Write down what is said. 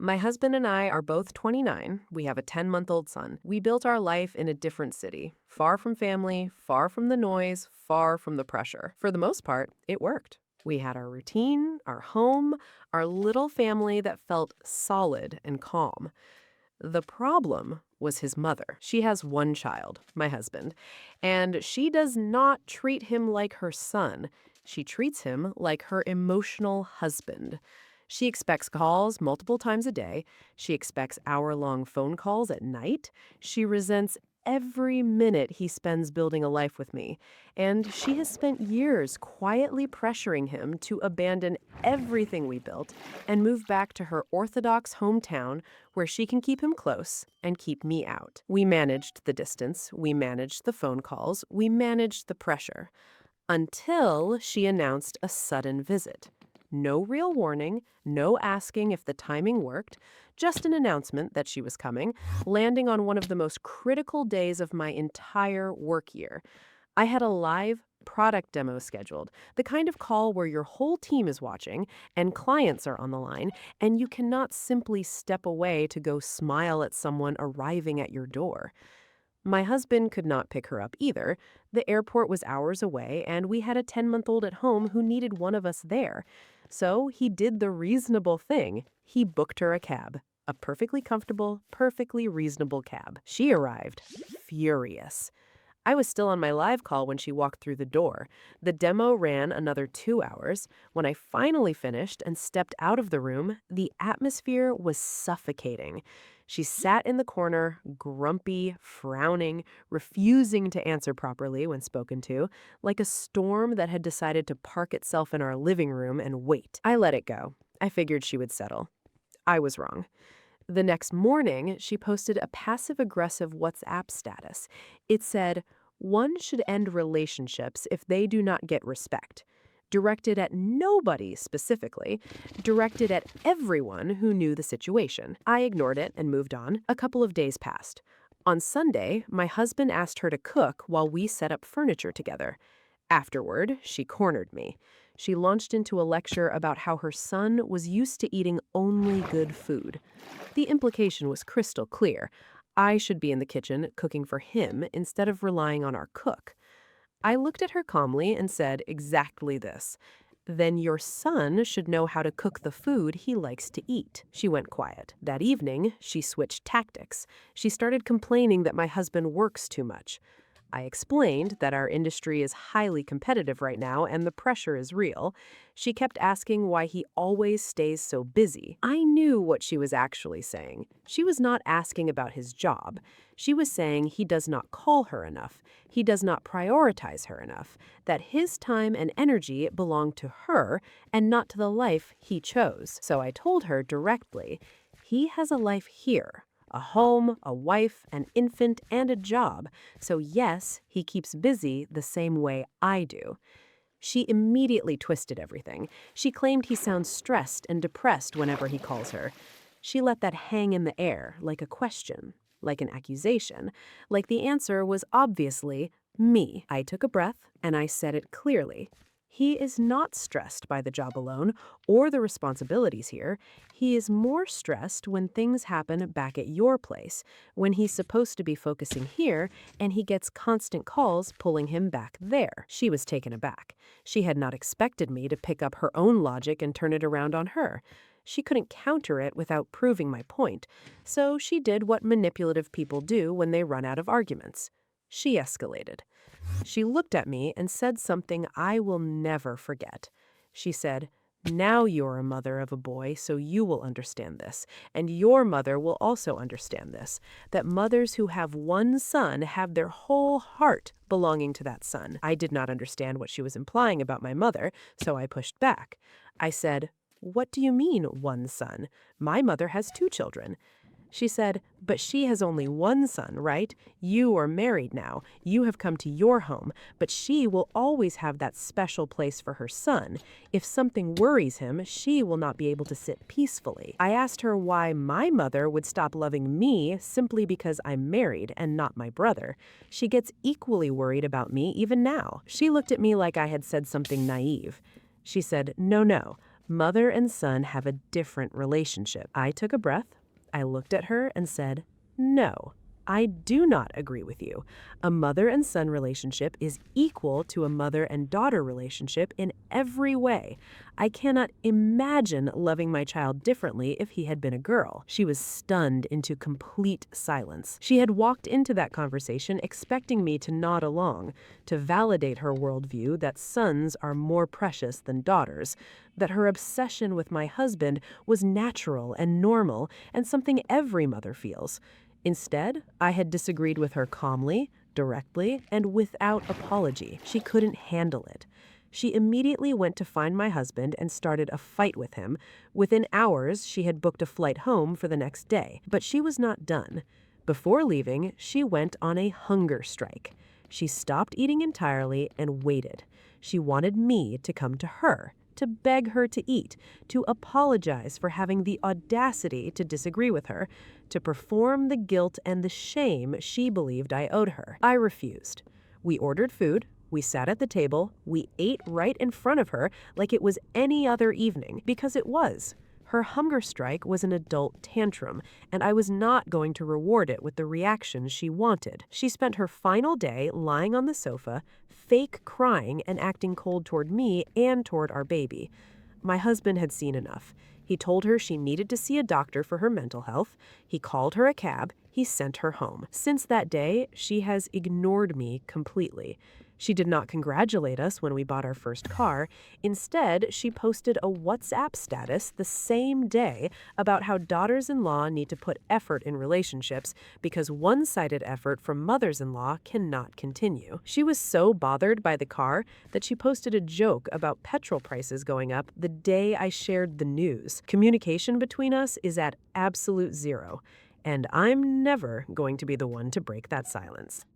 My husband and I are both 29. We have a 10-month-old son. We built our life in a different city, far from family, far from the noise, far from the pressure. For the most part, it worked. We had our routine, our home, our little family that felt solid and calm. The problem was his mother. She has one child, my husband, and she does not treat him like her son. She treats him like her emotional husband. She expects calls multiple times a day. She expects hour-long phone calls at night. She resents every minute he spends building a life with me. And she has spent years quietly pressuring him to abandon everything we built and move back to her orthodox hometown where she can keep him close and keep me out. We managed the distance, we managed the phone calls, we managed the pressure until she announced a sudden visit. No real warning, no asking if the timing worked, just an announcement that she was coming, landing on one of the most critical days of my entire work year. I had a live product demo scheduled, the kind of call where your whole team is watching and clients are on the line, and you cannot simply step away to go smile at someone arriving at your door. My husband could not pick her up either. The airport was hours away, and we had a 10-month-old at home who needed one of us there. So he did the reasonable thing. He booked her a cab. A perfectly comfortable, perfectly reasonable cab. She arrived, furious. I was still on my live call when she walked through the door. The demo ran another 2 hours. When I finally finished and stepped out of the room, the atmosphere was suffocating. She sat in the corner, grumpy, frowning, refusing to answer properly when spoken to, like a storm that had decided to park itself in our living room and wait. I let it go. I figured she would settle. I was wrong. The next morning, she posted a passive-aggressive WhatsApp status. It said, "One should end relationships if they do not get respect." Directed at nobody specifically, directed at everyone who knew the situation. I ignored it and moved on. A couple of days passed. On Sunday, my husband asked her to cook while we set up furniture together. Afterward, she cornered me. She launched into a lecture about how her son was used to eating only good food. The implication was crystal clear. I should be in the kitchen cooking for him instead of relying on our cook. I looked at her calmly and said exactly this. Then your son should know how to cook the food he likes to eat. She went quiet. That evening, she switched tactics. She started complaining that my husband works too much. I explained that our industry is highly competitive right now and the pressure is real. She kept asking why he always stays so busy. I knew what she was actually saying. She was not asking about his job. She was saying he does not call her enough. He does not prioritize her enough. That his time and energy belong to her and not to the life he chose. So I told her directly, he has a life here. A home, a wife, an infant, and a job. So yes, he keeps busy the same way I do. She immediately twisted everything. She claimed he sounds stressed and depressed whenever he calls her. She let that hang in the air like a question, like an accusation, like the answer was obviously me. I took a breath and I said it clearly. He is not stressed by the job alone or the responsibilities here. He is more stressed when things happen back at your place, when he's supposed to be focusing here and he gets constant calls pulling him back there. She was taken aback. She had not expected me to pick up her own logic and turn it around on her. She couldn't counter it without proving my point, so she did what manipulative people do when they run out of arguments. She escalated. She looked at me and said something I will never forget. She said, "Now you're a mother of a boy, so you will understand this. And your mother will also understand this, that mothers who have one son have their whole heart belonging to that son." I did not understand what she was implying about my mother, so I pushed back. I said, "What do you mean, one son? My mother has 2 children." She said, "But she has only one son, right? You are married now. You have come to your home, but she will always have that special place for her son. If something worries him, she will not be able to sit peacefully." I asked her why my mother would stop loving me simply because I'm married and not my brother. She gets equally worried about me even now. She looked at me like I had said something naive. She said, "No, no. Mother and son have a different relationship. I took a breath. I looked at her and said, no. I do not agree with you. A mother and son relationship is equal to a mother and daughter relationship in every way. I cannot imagine loving my child differently if he had been a girl. She was stunned into complete silence. She had walked into that conversation expecting me to nod along, to validate her worldview that sons are more precious than daughters, that her obsession with my husband was natural and normal and something every mother feels. Instead, I had disagreed with her calmly, directly, and without apology. She couldn't handle it. She immediately went to find my husband and started a fight with him. Within hours, she had booked a flight home for the next day. But she was not done. Before leaving, she went on a hunger strike. She stopped eating entirely and waited. She wanted me to come to her, to beg her to eat, to apologize for having the audacity to disagree with her, to perform the guilt and the shame she believed I owed her. I refused. We ordered food. We sat at the table. We ate right in front of her like it was any other evening, because it was. Her hunger strike was an adult tantrum, and I was not going to reward it with the reaction she wanted. She spent her final day lying on the sofa, fake crying and acting cold toward me and toward our baby. My husband had seen enough. He told her she needed to see a doctor for her mental health. He called her a cab. He sent her home. Since that day, she has ignored me completely. She did not congratulate us when we bought our first car. Instead, she posted a WhatsApp status the same day about how daughters-in-law need to put effort in relationships because one-sided effort from mothers-in-law cannot continue. She was so bothered by the car that she posted a joke about petrol prices going up the day I shared the news. Communication between us is at absolute zero, and I'm never going to be the one to break that silence.